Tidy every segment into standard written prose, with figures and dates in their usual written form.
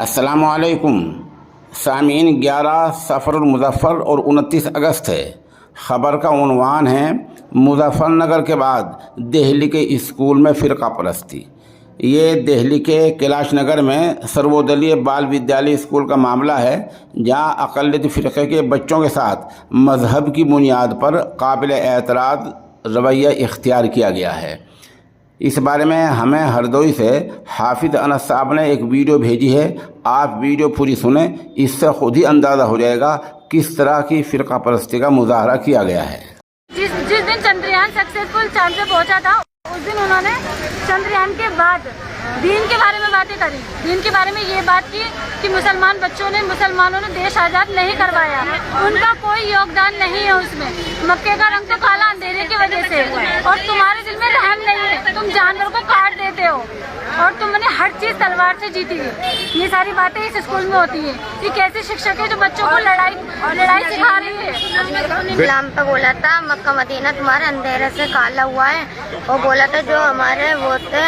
अस्सलामुअलैकुम सामीन। 11 सफ़रुल मुज़फ़्फ़र और 29 अगस्त है। ख़बर का उन्वान है मुज़फ़्फ़रनगर के बाद दिल्ली के स्कूल में फ़िरका परस्ती। ये दिल्ली के कैलाश नगर में सर्वोदलीय बाल विद्यालय स्कूल का मामला है, जहां अक़लियती फ़िरक़े के बच्चों के साथ मज़हब की बुनियाद पर काबिल एतराज़ रवैया इख्तियार किया गया है। इस बारे में हमें हरदोई से हाफिज़ अनस साहब ने एक वीडियो भेजी है। आप वीडियो पूरी सुने, इससे खुद ही अंदाज़ा हो जाएगा किस तरह की फ़िरका परस्ती का मुजाहरा किया गया है। जिस दिन चंद्रयान सक्सेसफुल चांद पे पहुंचा था, उस दिन उन्होंने चंद्रयान के बाद दीन के बारे में बातें करी। दीन के बारे में ये बात की कि मुसलमानों ने देश आज़ाद नहीं करवाया, उनका कोई योगदान नहीं है उसमें। मक्के का रंग तो काला अंधेरे की वजह से, और तुम्हारे दिल में रहम नहीं है, तुम जानवर को काट देते हो और तुमने हर चीज तलवार से जीती है। ये सारी बातें इस स्कूल में होती है। ये कैसे शिक्षक है जो बच्चों को लड़ाई सिखा रही है। इस्लाम पे बोला था मक्का मदीना तुम्हारे अंधेरे से काला हुआ है, और बोला था जो हमारे वो थे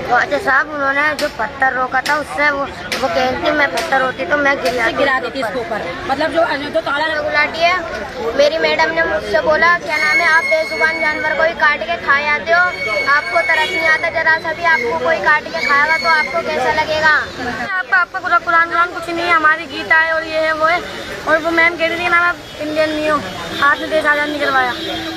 ख्वाजा साहब, उन्होंने जो पत्थर रोका था उससे वो कहती मैं पत्थर होती तो मैं गिरा देती इसके ऊपर। मतलब जो काला गुलाटी है, मेरी मैडम ने मुझसे बोला क्या नाम है, आप बेजुबान जानवर को ही काट के खा जाते हो, आपको तरस नहीं आता जरा सा भी, आपको कोई काट के खाएगा तो आपको कैसा लगेगा। आपका पूरा कुरान कुछ नहीं है, हमारी गीता है और ये है वो है। और वो मैम कह रही थी ना आप इंडियन नहीं हो, आपने देश आज़ाद नहीं करवाया।